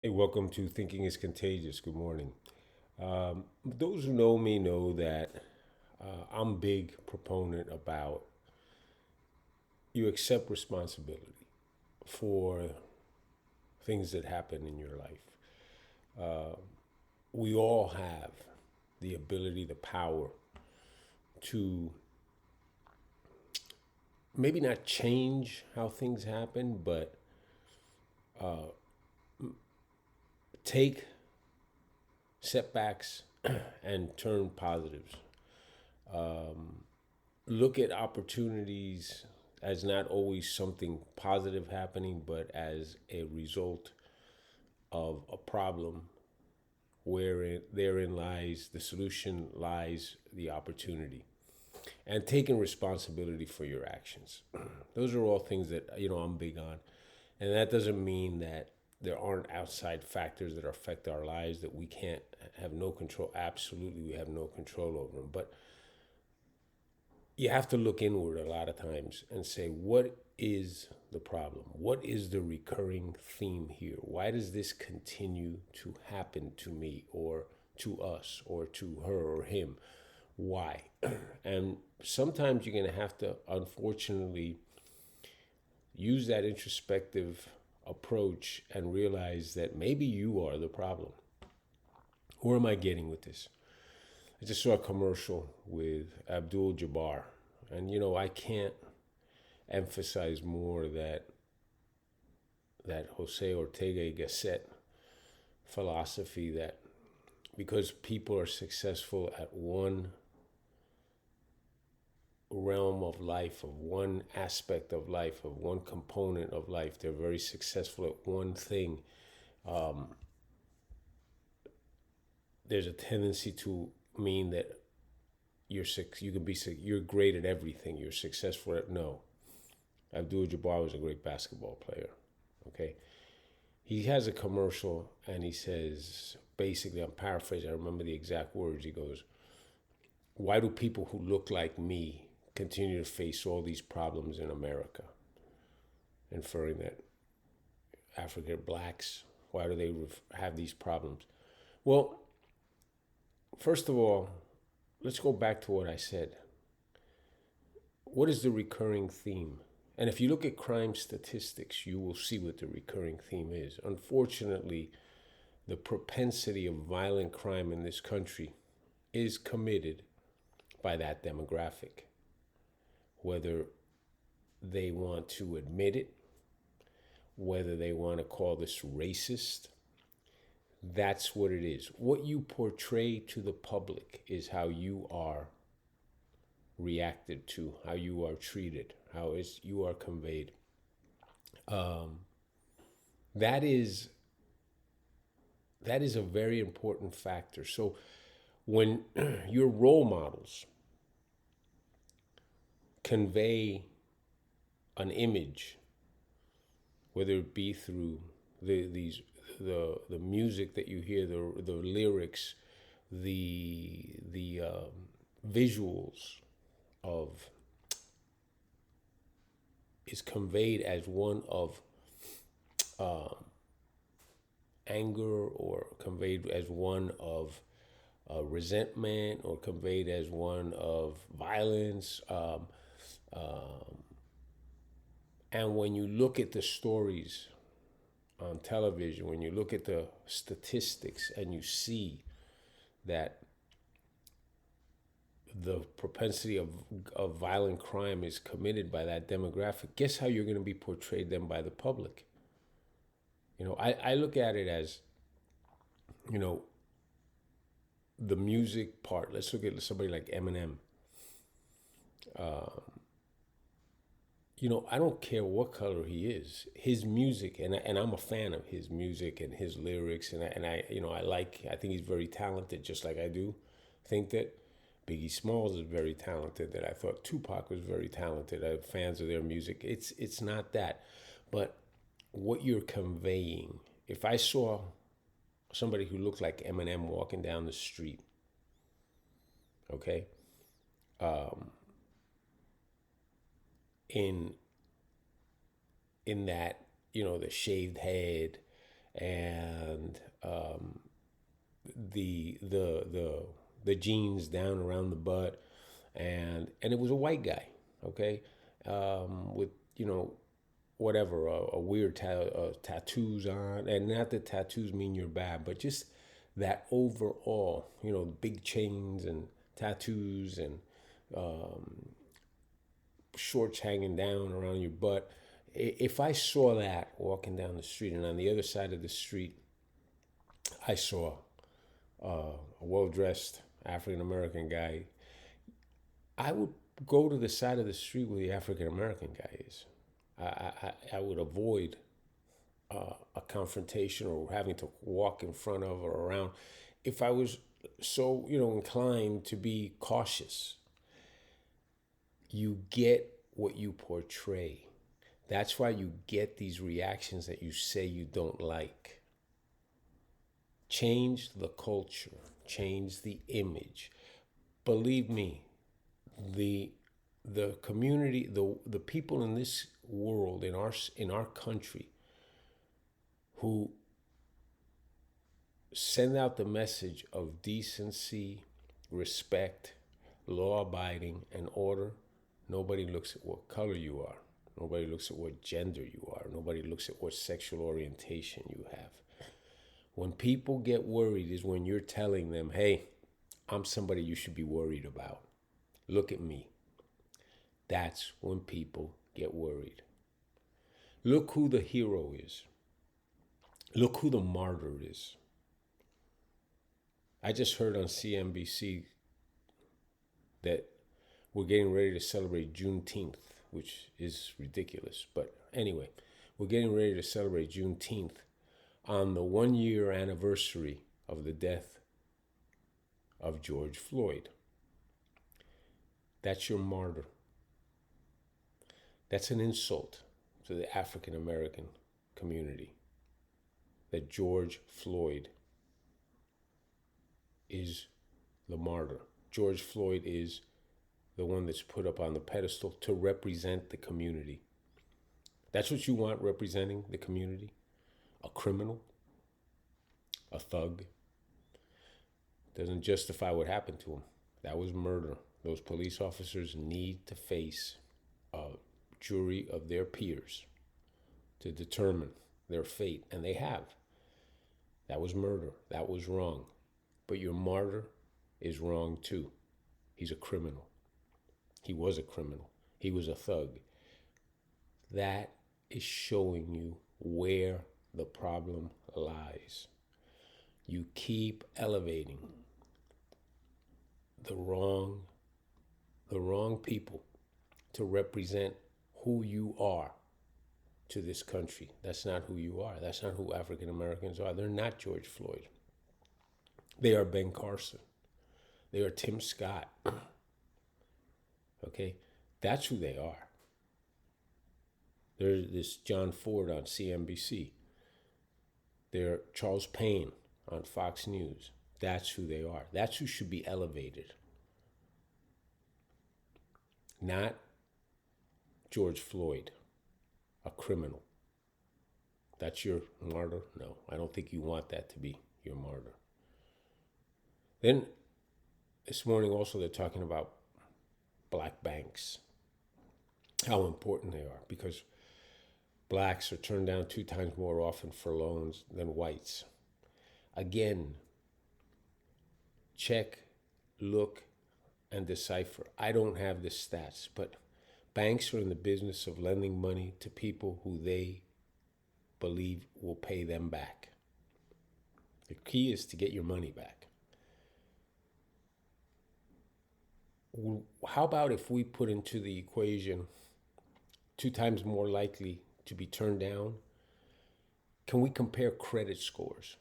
Hey, welcome to Thinking is Contagious. Good morning. Those who know me know that I'm a big proponent about you accept responsibility for things that happen in your life. We all have the ability, the power to maybe not change how things happen, but take setbacks and turn positives. Look at opportunities as not always something positive happening, but as a result of a problem wherein therein lies the solution, lies the opportunity, and taking responsibility for your actions. Those are all things that I'm big on, and that doesn't mean that there aren't outside factors that affect our lives that we can't have no control. Absolutely, we have no control over them, but you have to look inward a lot of times and say, what is the problem? What is the recurring theme here? Why does this continue to happen to me or to us or to her or him? Why? And sometimes you're going to have to, unfortunately, use that introspective approach and realize that maybe you are the problem. Where am I getting with this? I just saw a commercial with Abdul Jabbar. And, I can't emphasize more that Jose Ortega y Gasset philosophy that because people are successful at one realm of life, of one aspect of life, of one component of life, they're very successful at one thing. There's a tendency to mean that you're great at everything. You're successful at no. Abdul Jabbar was a great basketball player. Okay, he has a commercial and he says, basically, I'm paraphrasing. I remember the exact words. He goes, "Why do people who look like me continue to face all these problems in America?" Inferring that African blacks, why do they have these problems? Well, first of all, let's go back to what I said. What is the recurring theme? And if you look at crime statistics, you will see what the recurring theme is. Unfortunately, the propensity of violent crime in this country is committed by that demographic, whether they want to admit it, whether they want to call this racist. That's what it is. What you portray to the public is how you are reacted to, how you are treated, you are conveyed. That is that is a very important factor. So when your role models convey an image, whether it be through the music that you hear, the lyrics, the visuals of is conveyed as one of anger or conveyed as one of resentment or conveyed as one of violence. And when you look at the stories on television, when you look at the statistics and you see that the propensity of violent crime is committed by that demographic, guess how you're going to be portrayed then by the public? I look at it as, you know, the music part. Let's look at somebody like Eminem. I don't care what color he is. His music, and I'm a fan of his music and his lyrics, I think he's very talented, just like I do think that Biggie Smalls is very talented. That I thought Tupac was very talented. I have fans of their music. It's not that, but what you're conveying. If I saw somebody who looked like Eminem walking down the street, okay, in in that the shaved head and the jeans down around the butt, and it was a white guy, okay, with whatever a weird tattoos on, and not that tattoos mean you're bad, but just that overall, big chains and tattoos and shorts hanging down around your butt. If I saw that walking down the street, and on the other side of the street, I saw a well dressed African American guy, I would go to the side of the street where the African American guy is. I would avoid a confrontation or having to walk in front of or around if I was so inclined to be cautious. You get what you portray. That's why you get these reactions that you say you don't like. Change the culture, change the image. Believe me, the community, the people in this world, in our country, who send out the message of decency, respect, law abiding, and order, nobody looks at what color you are. Nobody looks at what gender you are. Nobody looks at what sexual orientation you have. When people get worried is when you're telling them, hey, I'm somebody you should be worried about. Look at me. That's when people get worried. Look who the hero is. Look who the martyr is. I just heard on CNBC that we're getting ready to celebrate Juneteenth, which is ridiculous. But anyway, we're getting ready to celebrate Juneteenth on the 1-year anniversary of the death of George Floyd. That's your martyr. That's an insult to the African American community, that George Floyd is the martyr. George Floyd is the one that's put up on the pedestal to represent the community. That's what you want representing the community? A criminal? A thug? Doesn't justify what happened to him. That was murder. Those police officers need to face a jury of their peers to determine their fate, and they have. That was murder. That was wrong. But your martyr is wrong too. He's a criminal. He was a criminal. He was a thug. That is showing you where the problem lies. You keep elevating the wrong people to represent who you are to this country. That's not who you are. That's not who African Americans are. They're not George Floyd. They are Ben Carson. They are Tim Scott. Okay? That's who they are. There's this John Ford on CNBC. They're Charles Payne on Fox News. That's who they are. That's who should be elevated. Not George Floyd, a criminal. That's your martyr? No, I don't think you want that to be your martyr. Then this morning also they're talking about black banks, how important they are, because blacks are turned down 2 times more often for loans than whites. Again, check, look, and decipher. I don't have the stats, but banks are in the business of lending money to people who they believe will pay them back. The key is to get your money back. How about if we put into the equation 2 times more likely to be turned down? Can we compare credit scores?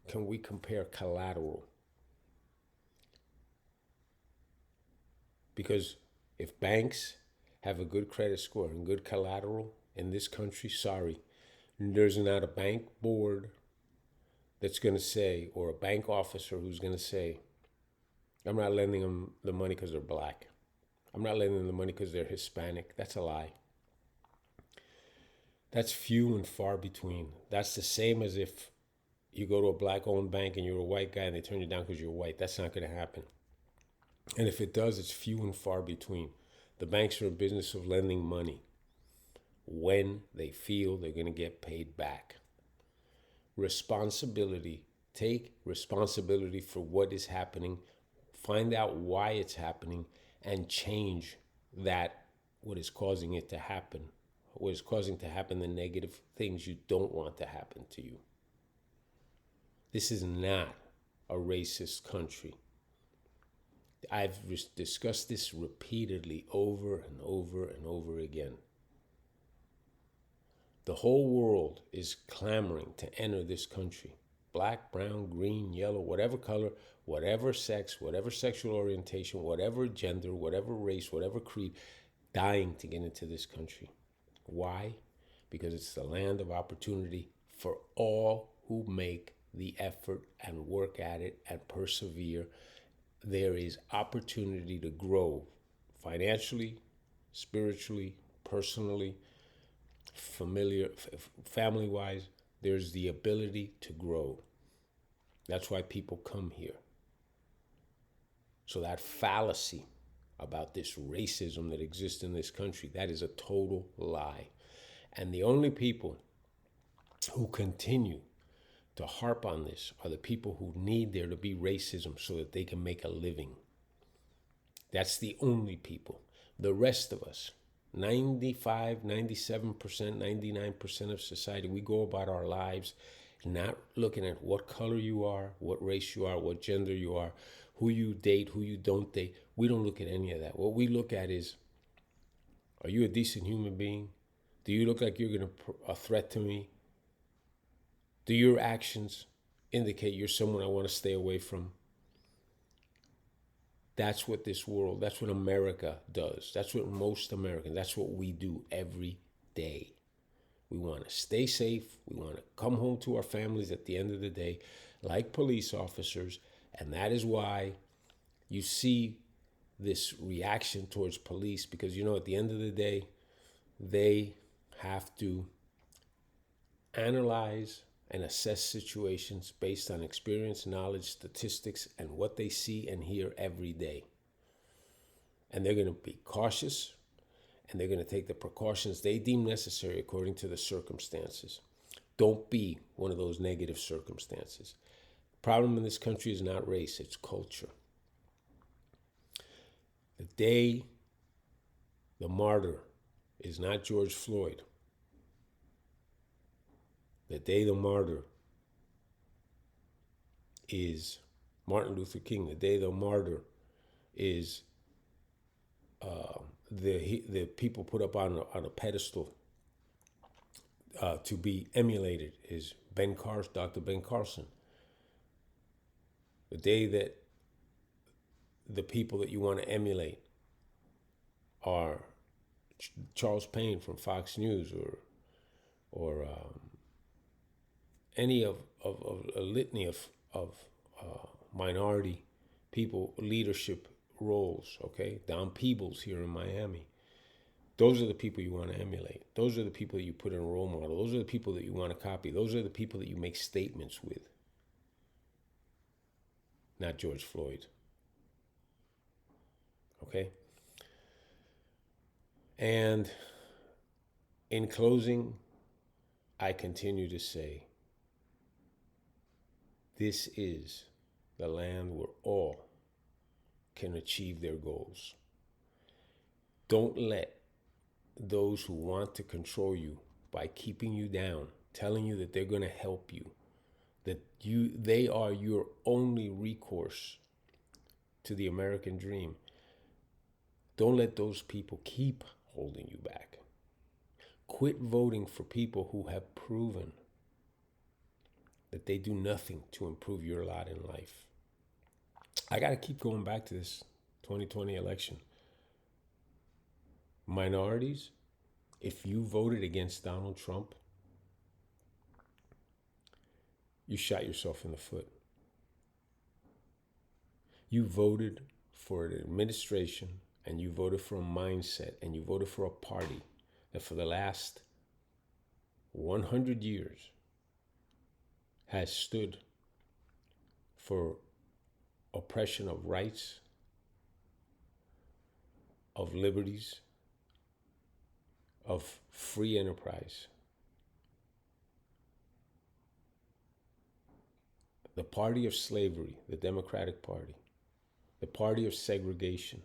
Can we compare collateral? Because if banks have a good credit score and good collateral in this country, sorry, there's not a bank board that's going to say, or a bank officer who's going to say, I'm not lending them the money because they're black. I'm not lending them the money because they're Hispanic. That's a lie. That's few and far between. That's the same as if you go to a black-owned bank and you're a white guy and they turn you down because you're white. That's not going to happen. And if it does, it's few and far between. The banks are a business of lending money when they feel they're going to get paid back. Responsibility. Take responsibility for what is happening. Find out why it's happening and change that, what is causing it to happen. What is causing to happen the negative things you don't want to happen to you. This is not a racist country. I've discussed this repeatedly over and over and over again. The whole world is clamoring to enter this country. Black, brown, green, yellow, whatever color, whatever sex, whatever sexual orientation, whatever gender, whatever race, whatever creed, dying to get into this country. Why? Because it's the land of opportunity for all who make the effort and work at it and persevere. There is opportunity to grow financially, spiritually, personally, family-wise. There's the ability to grow. That's why people come here. So that fallacy about this racism that exists in this country, that is a total lie. And the only people who continue to harp on this are the people who need there to be racism so that they can make a living. That's the only people. The rest of us, 95, 97%, 99% of society, we go about our lives not looking at what color you are, what race you are, what gender you are, who you date, who you don't date. We don't look at any of that. What we look at is, are you a decent human being? Do you look like you're a threat to me? Do your actions indicate you're someone I want to stay away from? That's what this world, that's what America does. That's what most Americans, that's what we do every day. We want to stay safe. We want to come home to our families at the end of the day like police officers. And that is why you see this reaction towards police, because, you know, at the end of the day, they have to analyze and assess situations based on experience, knowledge, statistics, and what they see and hear every day. And they're going to be cautious, and they're going to take the precautions they deem necessary according to the circumstances. Don't be one of those negative circumstances. The problem in this country is not race, it's culture. The day the martyr is not George Floyd. The day the martyr is Martin Luther King. The day the martyr is the people put up on a pedestal to be emulated is Dr. Ben Carson. The day that the people that you want to emulate are Charles Payne from Fox News or any of a litany of minority people, leadership roles, okay? Don Peebles here in Miami. Those are the people you want to emulate. Those are the people that you put in a role model. Those are the people that you want to copy. Those are the people that you make statements with. Not George Floyd. Okay? And in closing, I continue to say, this is the land where all can achieve their goals. Don't let those who want to control you by keeping you down, telling you that they're going to help you, that they are your only recourse to the American dream. Don't let those people keep holding you back. Quit voting for people who have proven that they do nothing to improve your lot in life. I got to keep going back to this 2020 election. Minorities, if you voted against Donald Trump, you shot yourself in the foot. You voted for an administration, and you voted for a mindset, and you voted for a party that for the last 100 years has stood for oppression of rights, of liberties, of free enterprise. The party of slavery, the Democratic Party, the party of segregation,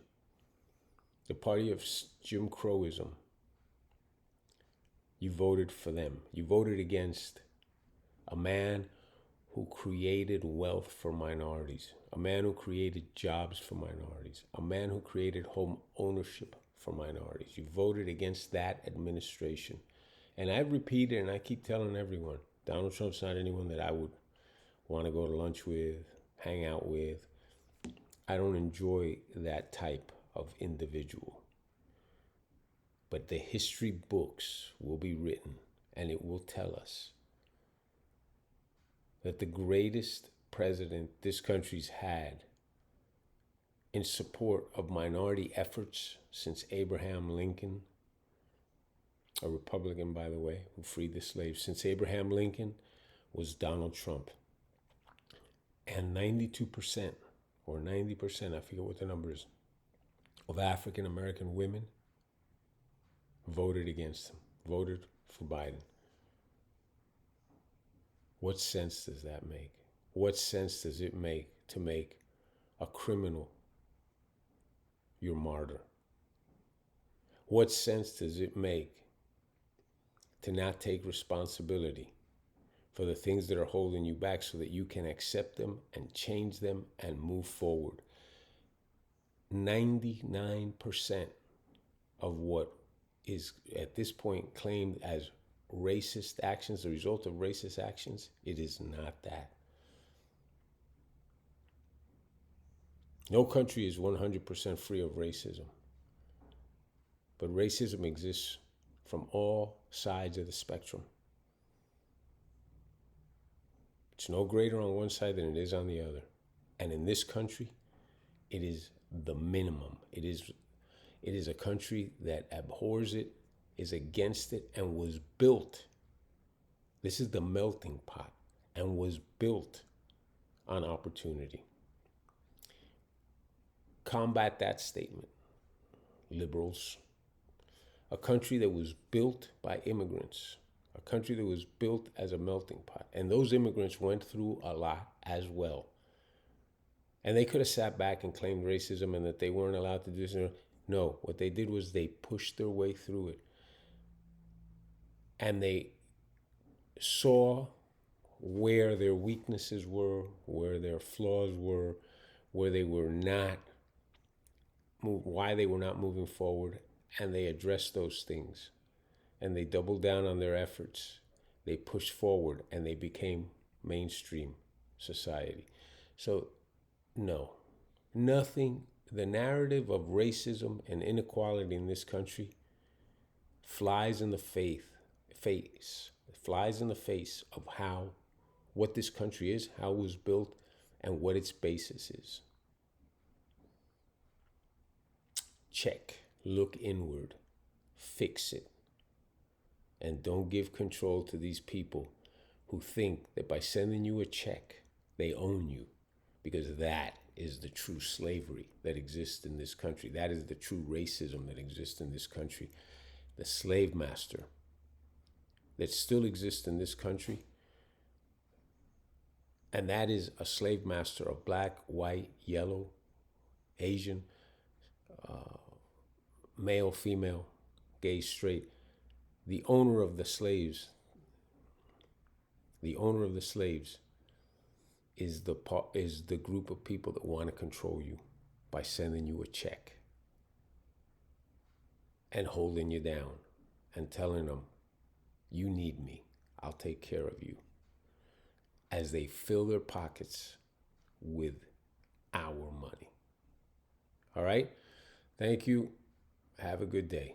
the party of Jim Crowism, you voted for them. You voted against a man who created wealth for minorities, a man who created jobs for minorities, a man who created home ownership for minorities. You voted against that administration. And I repeat it and I keep telling everyone, Donald Trump's not anyone that I would want to go to lunch with, hang out with. I don't enjoy that type of individual. But the history books will be written and it will tell us that the greatest president this country's had in support of minority efforts since Abraham Lincoln, a Republican, by the way, who freed the slaves, since Abraham Lincoln, was Donald Trump. And 92% or 90%, I forget what the number is, of African American women voted against him, voted for Biden. What sense does that make? What sense does it make to make a criminal your martyr? What sense does it make to not take responsibility for the things that are holding you back so that you can accept them and change them and move forward? 99% of what is at this point claimed as racist actions, the result of racist actions, it is not that. No country is 100% free of racism. But racism exists from all sides of the spectrum. It's no greater on one side than it is on the other. And in this country, it is the minimum. It is a country that abhors it, is against it, and was built. This is the melting pot and was built on opportunity. Combat that statement, liberals. A country that was built by immigrants, a country that was built as a melting pot. And those immigrants went through a lot as well. And they could have sat back and claimed racism and that they weren't allowed to do this. No, what they did was they pushed their way through it. And they saw where their weaknesses were, where their flaws were, where they were not, why they were not moving forward, and they addressed those things. And they doubled down on their efforts. They pushed forward, and they became mainstream society. So, no, nothing, the narrative of racism and inequality in this country flies in the face of what this country is, how it was built, and what its basis is. Check, look inward, fix it, and don't give control to these people who think that by sending you a check, they own you, because that is the true slavery that exists in this country. That is the true racism that exists in this country. The slave master that still exists in this country, and that is a slave master of black, white, yellow, Asian, male, female, gay, straight. The owner of the slaves is the group of people that want to control you by sending you a check and holding you down and telling them, you need me, I'll take care of you, as they fill their pockets with our money. All right? Thank you. Have a good day.